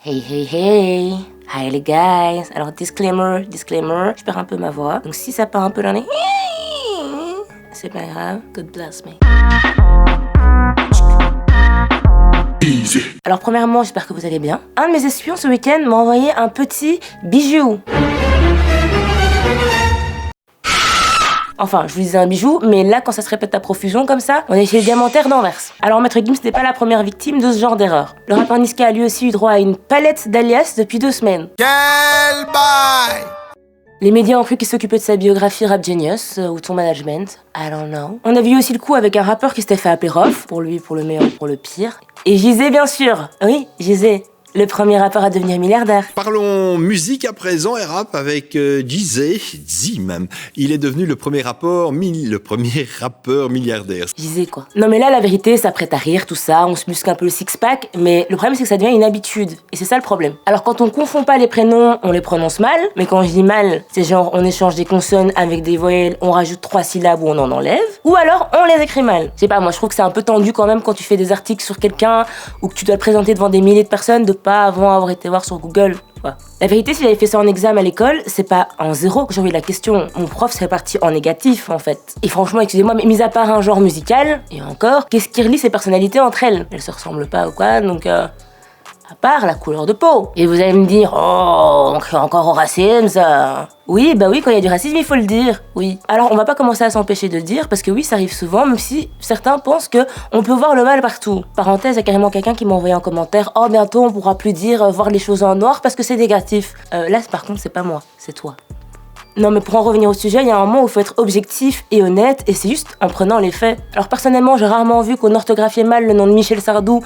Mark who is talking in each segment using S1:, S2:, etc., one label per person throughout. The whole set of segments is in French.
S1: Hey hey hey. Hi les guys. Alors disclaimer, je perds un peu ma voix. Donc si ça part un peu dans les... c'est pas grave. God bless me. Easy. Alors premièrement, j'espère que vous allez bien. Un de mes espions ce week-end m'a envoyé un petit bijou. Enfin, je vous disais un bijou, mais là, quand ça se répète à profusion comme ça, on est chez les diamantaires d'Anvers. Alors, Maître Gims n'est pas la première victime de ce genre d'erreur. Le rappeur Niska a lui aussi eu droit à une palette d'alias depuis 2 semaines.
S2: Quel bail!
S1: Les médias ont cru qu'il s'occupait de sa biographie Rap Genius ou de son management. I don't know. On a vu aussi le coup avec un rappeur qui s'était fait appeler Rof, pour lui, pour le meilleur, pour le pire. Et Jizé, bien sûr. Oui, Jizé. Le premier rappeur à devenir milliardaire.
S2: Parlons musique à présent et rap avec Jizé, même. Il est devenu le premier rappeur milliardaire.
S1: Jizé quoi. Non mais là la vérité, ça prête à rire, tout ça, on se muscle un peu le six-pack, mais le problème c'est que ça devient une habitude, et c'est ça le problème. Alors quand on confond pas les prénoms, on les prononce mal, mais quand je dis mal, c'est genre on échange des consonnes avec des voyelles, on rajoute 3 syllabes ou on en enlève, ou alors on les écrit mal. Je sais pas, moi je trouve que c'est un peu tendu quand même quand tu fais des articles sur quelqu'un, ou que tu dois le présenter devant des milliers de personnes, de pas avant avoir été voir sur Google. Quoi. La vérité, si j'avais fait ça en examen à l'école, c'est pas en 0 que j'aurais eu la question. Mon prof serait parti en négatif, en fait. Et franchement, excusez-moi, mais mis à part un genre musical, et encore, qu'est-ce qui relie ces personnalités entre elles? Elles se ressemblent pas ou quoi, donc à part la couleur de peau. Et vous allez me dire, oh, on crie encore au racisme, ça. Oui, bah oui, quand il y a du racisme, il faut le dire, oui. Alors, on va pas commencer à s'empêcher de le dire, parce que oui, ça arrive souvent, même si certains pensent que on peut voir le mal partout. Parenthèse, il y a carrément quelqu'un qui m'a envoyé un commentaire, oh, bientôt, on pourra plus dire voir les choses en noir parce que c'est négatif. Là, par contre, c'est pas moi, c'est toi. Non mais pour en revenir au sujet, il y a un moment où il faut être objectif et honnête, et c'est juste en prenant les faits. Alors personnellement, j'ai rarement vu qu'on orthographiait mal le nom de Michel Sardou,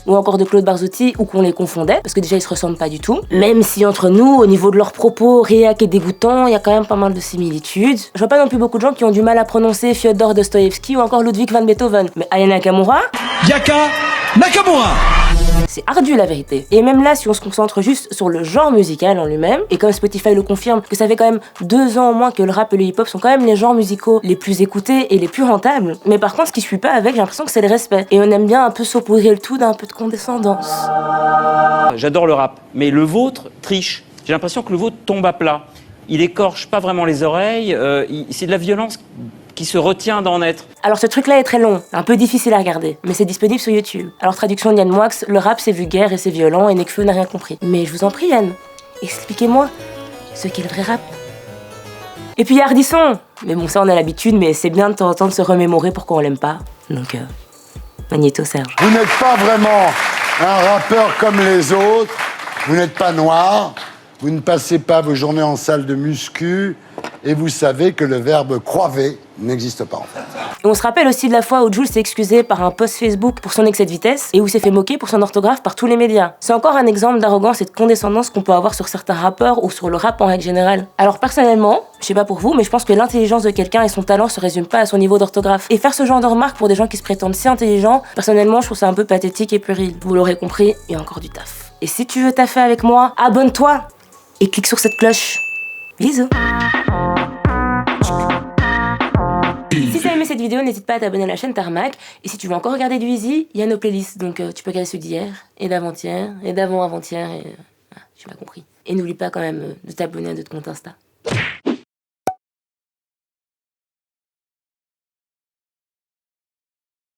S1: ou encore de Claude Barzotti, ou qu'on les confondait, parce que déjà ils se ressemblent pas du tout. Même si entre nous, au niveau de leurs propos réac et dégoûtants, il y a quand même pas mal de similitudes. Je vois pas non plus beaucoup de gens qui ont du mal à prononcer Fyodor Dostoïevski ou encore Ludwig van Beethoven. Mais Aya Nakamura...
S3: Yaka Nakamura!
S1: C'est ardu la vérité. Et même là, si on se concentre juste sur le genre musical en lui-même, et comme Spotify le confirme, que ça fait quand même 2 ans au moins que le rap et le hip-hop sont quand même les genres musicaux les plus écoutés et les plus rentables. Mais par contre, ce qui suit pas avec, j'ai l'impression que c'est le respect. Et on aime bien un peu saupoudrer le tout d'un peu de condescendance.
S4: J'adore le rap, mais le vôtre triche. J'ai l'impression que le vôtre tombe à plat. Il écorche pas vraiment les oreilles, c'est de la violence qui se retient d'en être.
S1: Alors ce truc-là est très long, un peu difficile à regarder, mais c'est disponible sur YouTube. Alors traduction de Yann Moix, le rap c'est vulgaire et c'est violent et Nekfeu n'a rien compris. Mais je vous en prie Yann, expliquez-moi ce qu'est le vrai rap. Et puis il y a Ardisson. Mais bon ça on a l'habitude, mais c'est bien de temps en temps de se remémorer pourquoi on l'aime pas. Donc Magnéto Serge.
S5: Vous n'êtes pas vraiment un rappeur comme les autres, vous n'êtes pas noir, vous ne passez pas vos journées en salle de muscu, et vous savez que le verbe croiver n'existe pas en fait.
S1: Et on se rappelle aussi de la fois où Jul s'est excusé par un post Facebook pour son excès de vitesse et où s'est fait moquer pour son orthographe par tous les médias. C'est encore un exemple d'arrogance et de condescendance qu'on peut avoir sur certains rappeurs ou sur le rap en règle générale. Alors personnellement, je sais pas pour vous, mais je pense que l'intelligence de quelqu'un et son talent se résument pas à son niveau d'orthographe. Et faire ce genre de remarques pour des gens qui se prétendent si intelligents, personnellement je trouve ça un peu pathétique et puéril. Vous l'aurez compris, il y a encore du taf. Et si tu veux taffer avec moi, abonne-toi et clique sur cette cloche. Bisous. Si t'as aimé cette vidéo, n'hésite pas à t'abonner à la chaîne Tarmac. Et si tu veux encore regarder du Easy, il y a nos playlists. Donc tu peux regarder ceux d'hier, et d'avant-hier, et d'avant-avant-hier, et... Ah, j'ai pas compris. Et n'oublie pas quand même de t'abonner à d'autres comptes Insta.